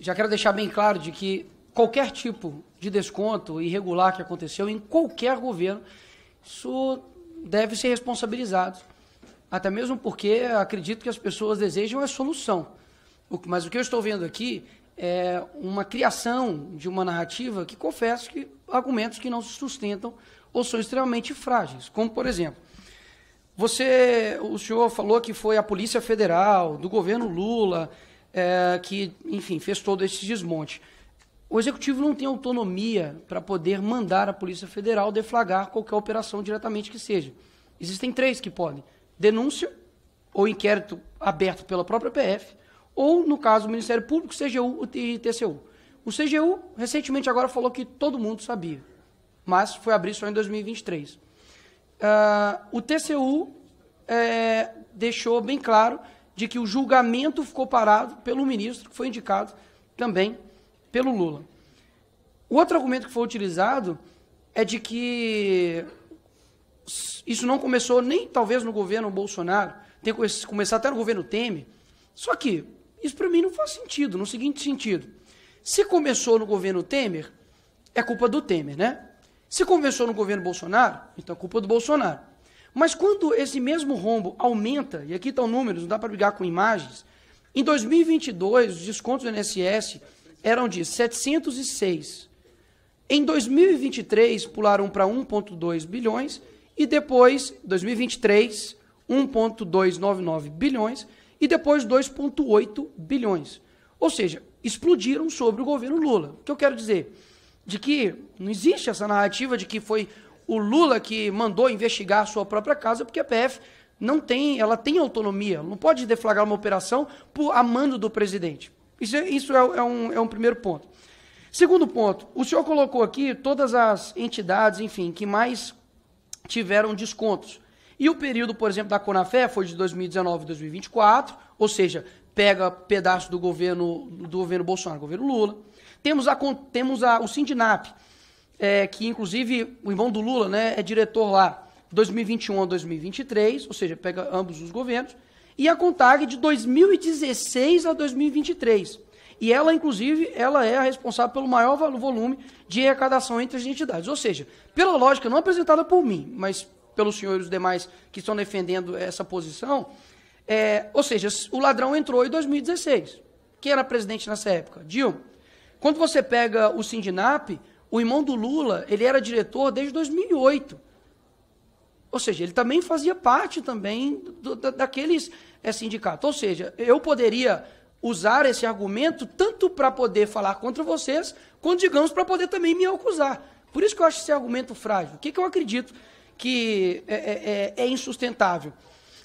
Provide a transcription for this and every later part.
já quero deixar bem claro de que qualquer tipo de desconto irregular que aconteceu em qualquer governo, isso deve ser responsabilizado. Até mesmo porque acredito que as pessoas desejam a solução. Mas o que eu estou vendo aqui é uma criação de uma narrativa que confesso que argumentos que não se sustentam ou são extremamente frágeis. Como, por exemplo, o senhor falou que foi a Polícia Federal, do governo Lula, que, enfim, fez todo esse desmonte. O Executivo não tem autonomia para poder mandar a Polícia Federal deflagrar qualquer operação diretamente que seja. Existem três que podem: denúncia ou inquérito aberto pela própria PF, ou, no caso, o Ministério Público, CGU e TCU. O CGU, recentemente, agora falou que todo mundo sabia, mas foi abrir só em 2023. O TCU deixou bem claro de que o julgamento ficou parado pelo ministro, que foi indicado também pelo Lula. O outro argumento que foi utilizado é de que isso não começou nem, talvez, no governo Bolsonaro, tem que começar até no governo Temer. Só que isso, para mim, não faz sentido, no seguinte sentido. Se começou no governo Temer, é culpa do Temer, né? Se começou no governo Bolsonaro, então é culpa do Bolsonaro. Mas quando esse mesmo rombo aumenta, e aqui estão números, não dá para brigar com imagens, em 2022, os descontos do INSS eram de 706. Em 2023, pularam para 1,2 bilhões, e depois, 2023, 1,299 bilhões, e depois 2,8 bilhões. Ou seja, explodiram sobre o governo Lula. O que eu quero dizer? De que não existe essa narrativa de que foi o Lula que mandou investigar a sua própria casa, porque a PF ela tem autonomia, não pode deflagrar uma operação a mando do presidente. Isso é um primeiro ponto. Segundo ponto, o senhor colocou aqui todas as entidades, enfim, que mais tiveram descontos. E o período, por exemplo, da Conafé foi de 2019 a 2024, ou seja, pega pedaço do governo Bolsonaro, governo Lula. Temos o Sindinap, que inclusive o irmão do Lula, né, é diretor lá, 2021 a 2023, ou seja, pega ambos os governos. E a CONTAG de 2016 a 2023. E ela, inclusive, ela é a responsável pelo maior volume de arrecadação entre as entidades. Ou seja, pela lógica não apresentada por mim, mas pelos senhores e os demais que estão defendendo essa posição, ou seja, o ladrão entrou em 2016. Quem era presidente nessa época? Dilma. Quando você pega o Sindinap, o irmão do Lula, ele era diretor desde 2008. Ou seja, ele também fazia parte também daqueles sindicatos. Ou seja, eu poderia usar esse argumento tanto para poder falar contra vocês, quanto, digamos, para poder também me acusar. Por isso que eu acho esse argumento frágil. O que eu acredito que é insustentável?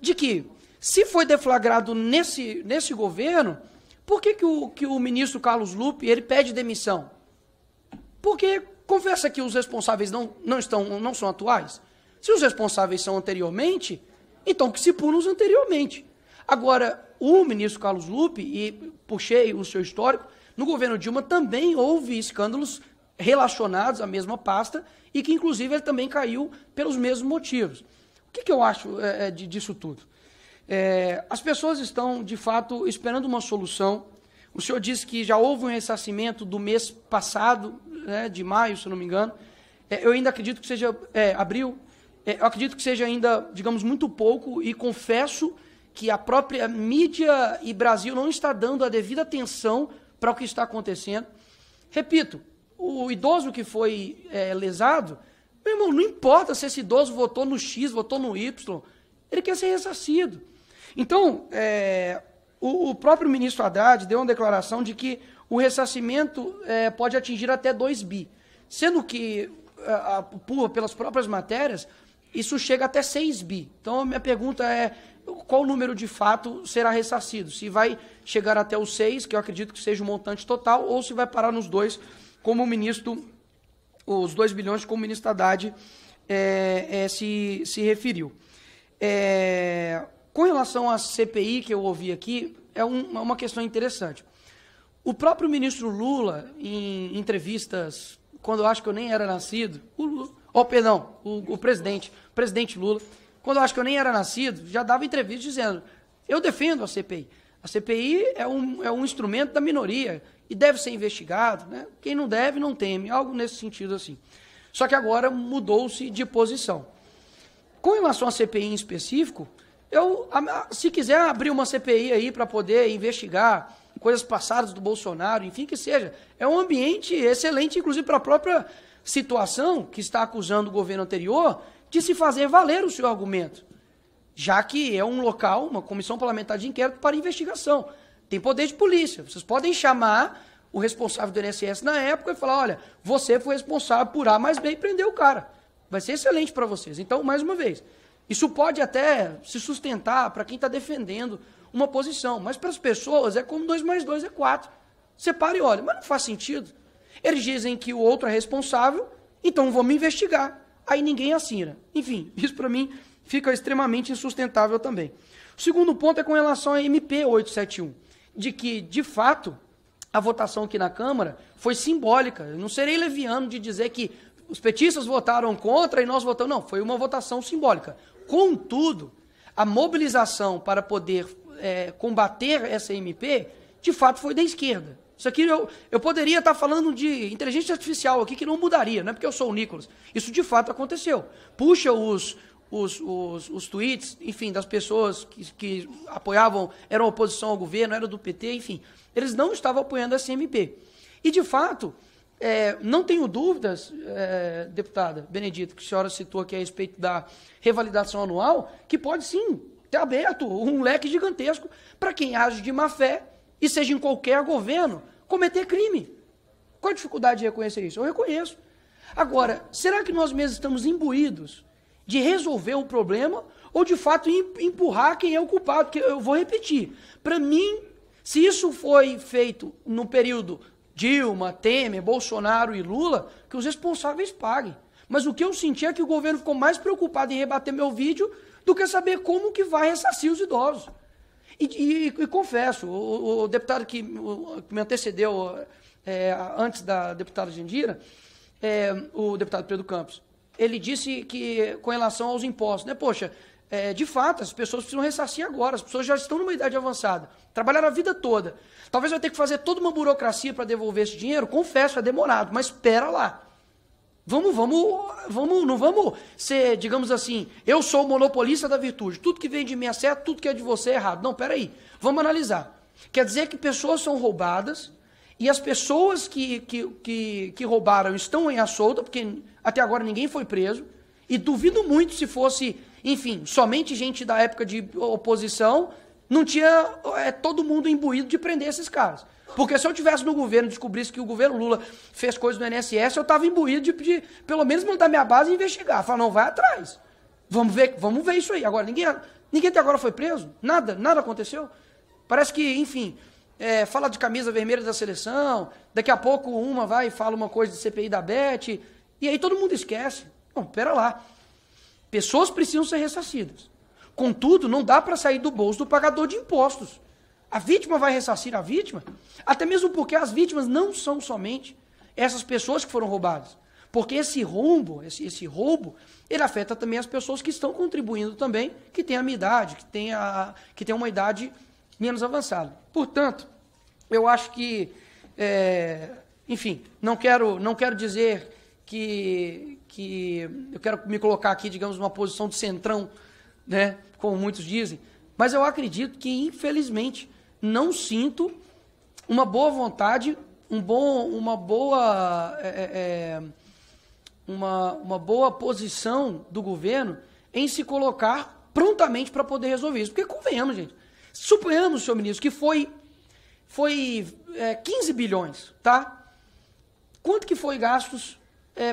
De que, se foi deflagrado nesse governo, por que o ministro Carlos Lupe ele pede demissão? Porque confessa que os responsáveis não são atuais. Se os responsáveis são anteriormente, então que se pulam os anteriormente. Agora, o ministro Carlos Lupe, e puxei o seu histórico, no governo Dilma também houve escândalos relacionados à mesma pasta e que, inclusive, ele também caiu pelos mesmos motivos. O que eu acho disso tudo? As pessoas estão, de fato, esperando uma solução. O senhor disse que já houve um ressarcimento do mês passado, né, de maio, se não me engano. Eu ainda acredito que seja abril. Eu acredito que seja ainda, digamos, muito pouco, e confesso que a própria mídia e Brasil não está dando a devida atenção para o que está acontecendo. Repito, o idoso que foi lesado, meu irmão, não importa se esse idoso votou no X, votou no Y, ele quer ser ressarcido. Então, o próprio ministro Haddad deu uma declaração de que o ressarcimento pode atingir até 2 bi, sendo que, pelas próprias matérias, isso chega até 6 bi. Então, a minha pergunta é, qual número de fato será ressarcido? Se vai chegar até os 6, que eu acredito que seja o montante total, ou se vai parar nos 2, como o ministro, os 2 bilhões, como o ministro Haddad se referiu. Com relação à CPI que eu ouvi aqui, é uma questão interessante. O próprio ministro Lula, em entrevistas, quando eu acho que eu nem era nascido, o presidente Lula, quando eu acho que eu nem era nascido, já dava entrevista dizendo, eu defendo a CPI. A CPI é um instrumento da minoria e deve ser investigado, né? Quem não deve, não teme, algo nesse sentido assim. Só que agora mudou-se de posição. Com relação à CPI em específico, se quiser abrir uma CPI aí para poder investigar coisas passadas do Bolsonaro, enfim, que seja, é um ambiente excelente, inclusive para a própria situação que está acusando o governo anterior de se fazer valer o seu argumento, já que é um local, uma comissão parlamentar de inquérito para investigação. Tem poder de polícia. Vocês podem chamar o responsável do INSS na época e falar, olha, você foi responsável por A mais B e prendeu o cara. Vai ser excelente para vocês. Então, mais uma vez, isso pode até se sustentar para quem está defendendo uma posição, mas para as pessoas é como 2 mais 2 é 4. Você para e olha, mas não faz sentido. Eles dizem que o outro é responsável, então vamos investigar. Aí ninguém assina. Enfim, isso para mim fica extremamente insustentável também. O segundo ponto é com relação à MP 871, de que, de fato, a votação aqui na Câmara foi simbólica. Eu não serei leviano de dizer que os petistas votaram contra e nós votamos. Não, foi uma votação simbólica. Contudo, a mobilização para poder combater essa MP, de fato, foi da esquerda. Isso aqui eu poderia estar falando de inteligência artificial aqui, que não mudaria, não é porque eu sou o Nicolas. Isso, de fato, aconteceu. Puxa os tweets, enfim, das pessoas que apoiavam, eram oposição ao governo, eram do PT, enfim. Eles não estavam apoiando essa MP. E, de fato, não tenho dúvidas, deputada Benedita, que a senhora citou aqui a respeito da revalidação anual, que pode sim ter aberto um leque gigantesco para quem age de má fé e seja em qualquer governo, cometer crime. Qual a dificuldade de reconhecer isso? Eu reconheço. Agora, será que nós mesmos estamos imbuídos de resolver o problema ou, de fato, empurrar quem é o culpado? Porque eu vou repetir. Para mim, se isso foi feito no período Dilma, Temer, Bolsonaro e Lula, que os responsáveis paguem. Mas o que eu senti é que o governo ficou mais preocupado em rebater meu vídeo do que saber como que vai ressarcir os idosos. E confesso, o deputado que me antecedeu antes da deputada Jandira, o deputado Pedro Campos, ele disse que, com relação aos impostos, né, poxa, de fato, as pessoas precisam ressarcir agora, as pessoas já estão numa idade avançada, trabalharam a vida toda. Talvez vai ter que fazer toda uma burocracia para devolver esse dinheiro, confesso, é demorado, mas espera lá. Não vamos ser, digamos assim, eu sou o monopolista da virtude, tudo que vem de mim é certo, tudo que é de você é errado. Não, peraí, vamos analisar. Quer dizer que pessoas são roubadas e as pessoas que roubaram estão em solta, porque até agora ninguém foi preso, e duvido muito se fosse, enfim, somente gente da época de oposição, não tinha todo mundo imbuído de prender esses caras. Porque se eu tivesse no governo e descobrisse que o governo Lula fez coisas no INSS, eu estava imbuído de pelo menos mandar minha base e investigar. Falar, não, vai atrás. Vamos ver isso aí. Agora, ninguém até agora foi preso? Nada aconteceu? Parece que, enfim, fala de camisa vermelha da seleção, daqui a pouco uma vai e fala uma coisa de CPI da Beth, e aí todo mundo esquece. Não, pera lá. Pessoas precisam ser ressarcidas. Contudo, não dá para sair do bolso do pagador de impostos. A vítima vai ressarcir a vítima, até mesmo porque as vítimas não são somente essas pessoas que foram roubadas. Porque esse roubo, ele afeta também as pessoas que estão contribuindo também, que têm a minha idade, que têm uma idade menos avançada. Portanto, eu acho que, enfim, não quero dizer que eu quero me colocar aqui, digamos, numa posição de centrão, né, como muitos dizem, mas eu acredito que, infelizmente, não sinto uma boa vontade, uma boa posição do governo em se colocar prontamente para poder resolver isso. Porque convenhamos, gente, suponhamos, senhor ministro, que foi 15 bilhões, tá? Quanto que foi gastos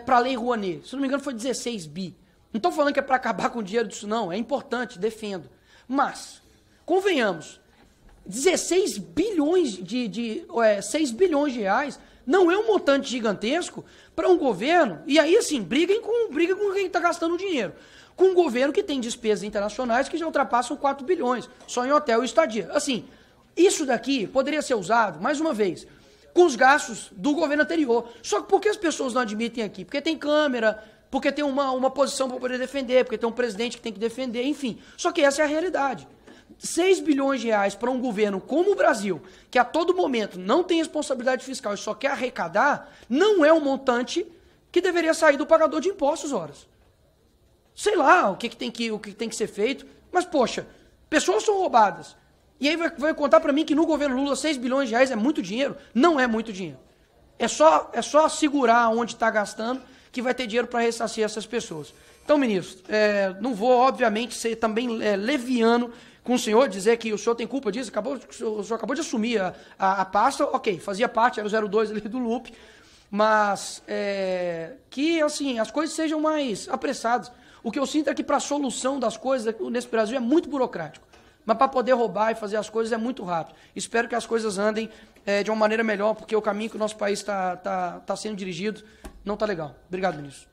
para a Lei Rouanet? Se não me engano, foi 16 bi. Não estou falando que é para acabar com o dinheiro disso, não. É importante, defendo. Mas, convenhamos, 16 bilhões 6 bilhões de reais não é um montante gigantesco para um governo, e aí, assim, briga com quem está gastando dinheiro. Com um governo que tem despesas internacionais que já ultrapassam 4 bilhões, só em hotel e estadia. Assim, isso daqui poderia ser usado, mais uma vez, com os gastos do governo anterior. Só que por que as pessoas não admitem aqui? Porque tem câmera, porque tem uma posição para poder defender, porque tem um presidente que tem que defender, enfim. Só que essa é a realidade. 6 bilhões de reais para um governo como o Brasil, que a todo momento não tem responsabilidade fiscal e só quer arrecadar, não é um montante que deveria sair do pagador de impostos, horas. Sei lá o que tem que ser feito, mas, poxa, pessoas são roubadas. E aí vai contar para mim que no governo Lula 6 bilhões de reais é muito dinheiro? Não é muito dinheiro. É só segurar onde está gastando que vai ter dinheiro para ressarcir essas pessoas. Então, ministro, não vou, obviamente, ser também leviano com o senhor, dizer que o senhor tem culpa disso, o senhor acabou de assumir a pasta, ok, fazia parte, era o 02 ali do Lupe, mas que, assim, as coisas sejam mais apressadas. O que eu sinto é que para a solução das coisas nesse Brasil é muito burocrático, mas para poder roubar e fazer as coisas é muito rápido. Espero que as coisas andem de uma maneira melhor, porque o caminho que o nosso país está sendo dirigido não está legal. Obrigado, ministro.